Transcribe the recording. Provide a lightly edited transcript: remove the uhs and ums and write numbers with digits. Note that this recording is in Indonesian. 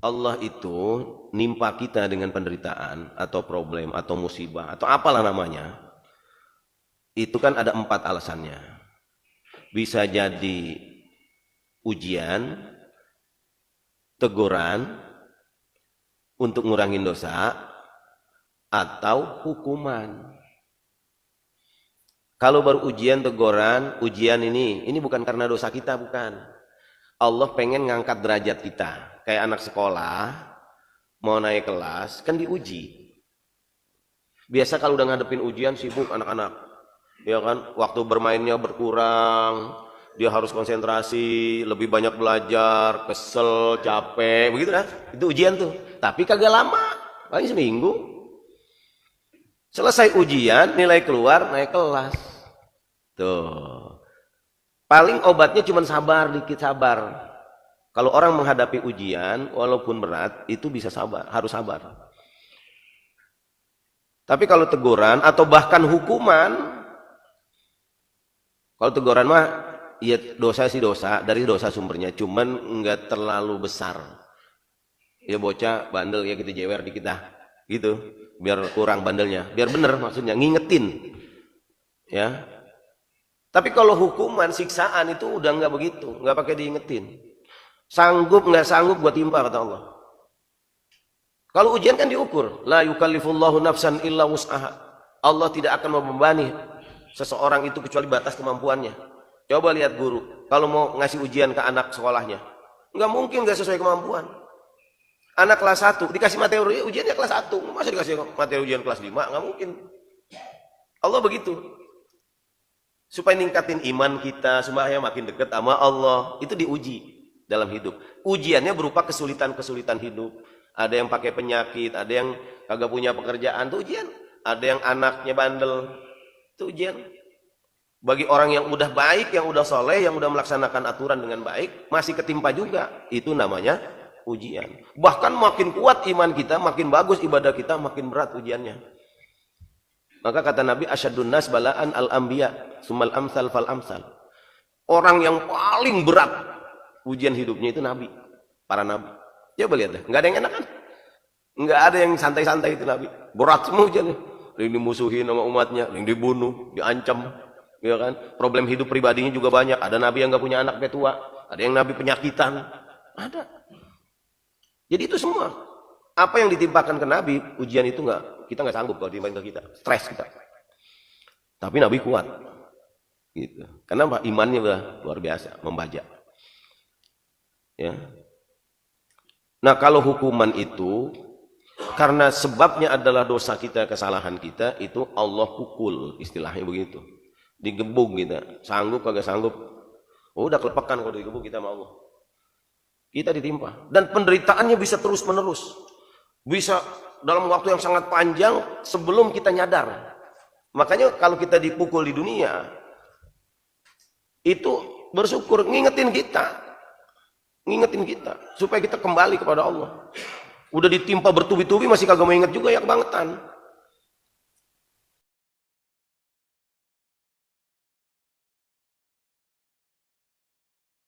Allah itu nimpa kita dengan penderitaan atau problem atau musibah atau apalah namanya, itu kan ada 4 alasannya. Bisa jadi ujian, teguran untuk ngurangin dosa, atau hukuman. Kalau baru ujian, teguran, ujian ini bukan karena dosa kita, bukan. Allah pengen ngangkat derajat kita. Kayak anak sekolah mau naik kelas kan diuji. Biasa kalau udah ngadepin ujian sibuk anak-anak, ya kan, waktu bermainnya berkurang, dia harus konsentrasi, lebih banyak belajar, kesel, capek, begitu kan? Itu ujian tuh. Tapi kagak lama, paling seminggu. Selesai ujian, nilai keluar, naik kelas. Tuh. Paling obatnya cuma sabar, dikit sabar. Kalau orang menghadapi ujian, walaupun berat, itu bisa sabar, harus sabar. Tapi kalau teguran atau bahkan hukuman, kalau teguran mah, ya dosa sih dosa, dari dosa sumbernya, cuman nggak terlalu besar. Ya bocah bandel ya kita jewer di kita, gitu, biar kurang bandelnya, biar bener maksudnya, ngingetin, ya. Tapi kalau hukuman, siksaan itu udah nggak begitu, nggak pakai diingetin. Sanggup nggak sanggup gua timpa, kata Allah. Kalau ujian kan diukur, la yukallifullahu nafsan illa wus'aha. Allah tidak akan membebani seseorang itu kecuali batas kemampuannya. Coba lihat guru, kalau mau ngasih ujian ke anak sekolahnya, nggak mungkin nggak sesuai kemampuan. Anak kelas 1 dikasih materi ujiannya kelas 1, masa dikasih materi ujian kelas 5? Nggak mungkin. Allah begitu. Supaya ningkatin iman kita, supaya makin dekat sama Allah, itu diuji dalam hidup. Ujiannya berupa kesulitan-kesulitan hidup. Ada yang pakai penyakit, ada yang kagak punya pekerjaan, itu ujian. Ada yang anaknya bandel, itu ujian. Bagi orang yang udah baik, yang udah soleh, yang udah melaksanakan aturan dengan baik, masih ketimpa juga. Itu namanya ujian. Bahkan makin kuat iman kita, makin bagus ibadah kita, makin berat ujiannya. Maka kata Nabi, asyadun nas balaan al-anbiya, sumal amsal fal amsal. Orang yang paling berat ujian hidupnya itu Nabi, para Nabi. Coba lihat deh, nggak ada yang enak kan? Nggak ada yang santai-santai itu Nabi. Berat semua ujiannya. Yang dimusuhin sama umatnya, yang dibunuh, diancam, ya kan? Problem hidup pribadinya juga banyak. Ada Nabi yang nggak punya anak tua, ada yang Nabi penyakitan, ada. Jadi itu semua. Apa yang ditimpakan ke Nabi, ujian itu kita nggak sanggup kalau ditimpakan ke kita, stres kita. Tapi Nabi kuat, gitu. Karena imannya udah luar biasa, membajak. Ya. Nah kalau hukuman itu karena sebabnya adalah dosa kita, kesalahan kita, itu Allah pukul, istilahnya begitu, digebuk kita, sanggup kagak sanggup, udah kelepakan kalau digebuk kita sama Allah, kita ditimpa, dan penderitaannya bisa terus menerus, bisa dalam waktu yang sangat panjang sebelum kita nyadar. Makanya kalau kita dipukul di dunia itu bersyukur, ngingetin kita supaya kita kembali kepada Allah. Udah ditimpa bertubi-tubi masih kagak mau inget juga, ya kebangetan.